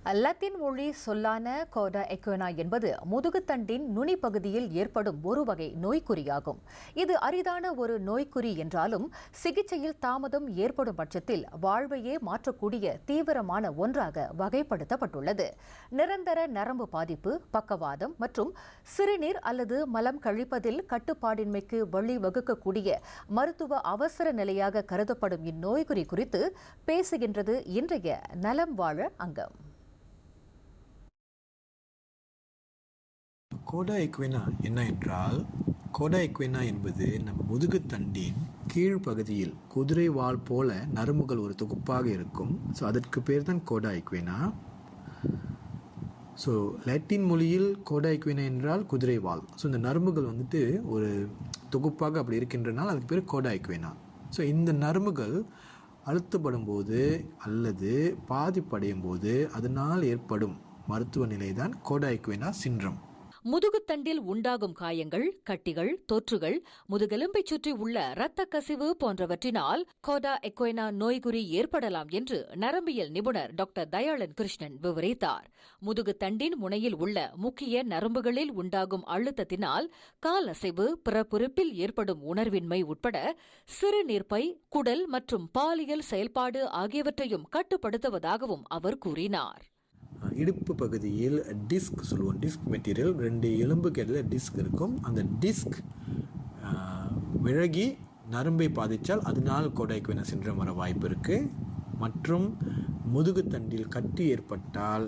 Latin மொழி சொல்லான கோடா எக்வெனா என்பது முதுகுத்தண்டின் நுனி பகுதியில் ஏற்படும் ஒரு வகை நோய்க்குறியாகும். இது அரிதான ஒரு நோய்க்குறி என்றாலும் சிகிச்சையில் தாமதம் ஏற்படும் பட்சத்தில் வாழ்வையே மாற்றக்கூடிய தீவிரமான ஒன்றாக வகைப்படுத்தப்பட்டுள்ளது. நிரந்தர நரம்பு பாதிப்பு, பக்கவாதம் மற்றும் சிறுநீர் அல்லது மலம் கழிப்பதில் கட்டுப்பாடின்மைக்கு வழிவகுக்கக்கூடிய மருத்துவ அவசர நிலையாக கருதப்படும் இந்நோய்க்குறி குறித்து பேசுகின்றது இன்றைய நலம் வாழ அங்கம். கோடா எக்வெனா என்ன என்றால், கோடா எக்வெனா என்பது நம்ம முதுகுத்தண்டின் கீழ்ப்பகுதியில் குதிரை வால் போல நரம்புகள் ஒரு தொகுப்பாக இருக்கும். ஸோ அதற்கு பேர் தான் கோடா எக்வெனா. ஸோ லாட்டின் மொழியில் கோடா எக்வெனா என்றால் குதிரை வால். ஸோ இந்த நரம்புகள் ஒரு தொகுப்பாக அப்படி இருக்கின்றனால் அதுக்கு பேர் கோடா எக்வெனா. ஸோ இந்த நரம்புகள் அழுத்தப்படும் போது அல்லது பாதிப்படையும் போது அதனால் ஏற்படும் மருத்துவ நிலை தான் கோடா எக்வெனா சிண்ட்ரம். முதுகுத்தண்டில் உண்டாகும் காயங்கள், கட்டிகள், தொற்றுகள், முதுகெலும்பைச் சுற்றி உள்ள இரத்த கசிவு போன்றவற்றினால் கோடா எக்வெனா நோய்குறி ஏற்படலாம் என்று நரம்பியல் நிபுணர் டாக்டர் தயாளன் கிருஷ்ணன் விவரித்தார். முதுகுத்தண்டின் முனையில் உள்ள முக்கிய நரம்புகளில் உண்டாகும் அழுத்தத்தினால் கால் அசைவு, பிறப்புறுப்பில் ஏற்படும் உணர்வின்மை உட்பட சிறுநீர்ப்பை, குடல் மற்றும் பாலியல் செயல்பாடு ஆகியவற்றையும் கட்டுப்படுத்துவதாகவும் அவர் கூறினார். இடுப்பு பகுதியில் டிஸ்க் சொல்லுவோம். டிஸ்க் மெட்டீரியல் 2 எலும்புகளில் டிஸ்க் இருக்கும். அந்த டிஸ்க் விலகி நரம்பை பாதித்தால் அதனால் கோடா எக்வெனா சிண்ட்ரம் வர வாய்ப்பு இருக்குது. மற்றும் முதுகுத்தண்டில் கட்டி ஏற்பட்டால்,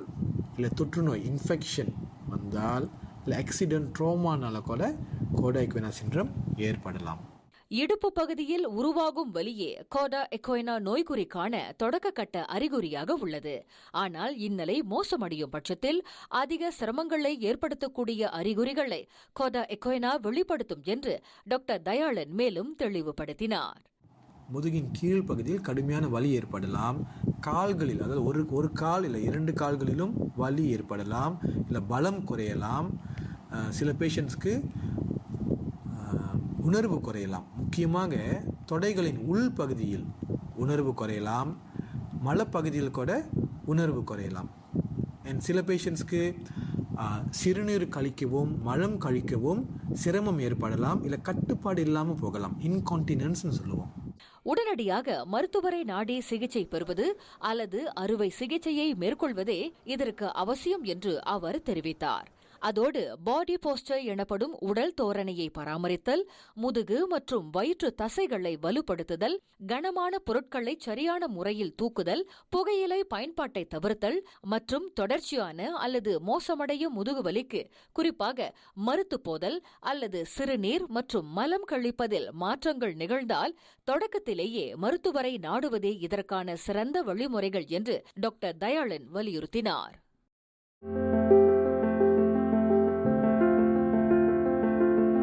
இல்லை தொற்றுநோய் இன்ஃபெக்ஷன் வந்தால், இல்லை ஆக்சிடென்ட் ட்ரோமானால கூட கோடா எக்வெனா சிண்ட்ரம் ஏற்படலாம். இடுப்பு பகுதியில் உருவாகும் வலியே கோடா எக்வெனா நோய்க்குறிக்கான தொடக்கக்கட்ட அறிகுறியாக உள்ளது. ஆனால் இந்நிலை மோசமடையும் பட்சத்தில் அதிக சிரமங்களை ஏற்படுத்தக்கூடிய அறிகுறிகளை கோடா எக்வெனா வெளிப்படுத்தும் என்று டாக்டர் தயாளன் மேலும் தெளிவுபடுத்தினார். முதுகின் கீழ் பகுதியில் கடுமையான வலி ஏற்படலாம். கால்களில், அதாவது ஒரு கால் இல்லை 2 கால்களிலும் வலி ஏற்படலாம், இல்லை பலம் குறையலாம். சில பேஷண்ட்ஸ்க்கு உணர்வு குறையலாம். முக்கியமாக தொடைகளின் உள் பகுதியில் உணர்வு குறையலாம், மலப்பகுதியில் கூட உணர்வு குறையலாம். சில பேஷண்ட்ஸ்க்கு சிறுநீர் கழிக்கவும் மலம் கழிக்கவும் சிரமம் ஏற்படலாம், இல்லை கட்டுப்பாடு இல்லாமல் போகலாம். இன்கான்டினன்ஸ்னு சொல்லுவோம். உடனடியாக மருத்துவரை நாடி சிகிச்சை பெறுவது அல்லது அறுவை சிகிச்சையை மேற்கொள்வதே இதற்கு அவசியம் என்று அவர் தெரிவித்தார். அதோடு பாடி போஸ்டர் எனப்படும் உடல் தோரணையை பராமரித்தல், முதுகு மற்றும் வயிற்று தசைகளை வலுப்படுத்துதல், கனமான பொருட்களை சரியான முறையில் தூக்குதல், புகையிலை பயன்பாட்டை தவிர்த்தல் மற்றும் தொடர்ச்சியான அல்லது மோசமடையும் முதுகுவலிக்கு குறிப்பாக மறுத்து போதல் அல்லது சிறுநீர் மற்றும் மலம் கழிப்பதில் மாற்றங்கள் நிகழ்ந்தால் தொடக்கத்திலேயே மருத்துவரை நாடுவதே இதற்கான சிறந்த வழிமுறைகள் என்று டாக்டர் தயாளன் வலியுறுத்தினார்.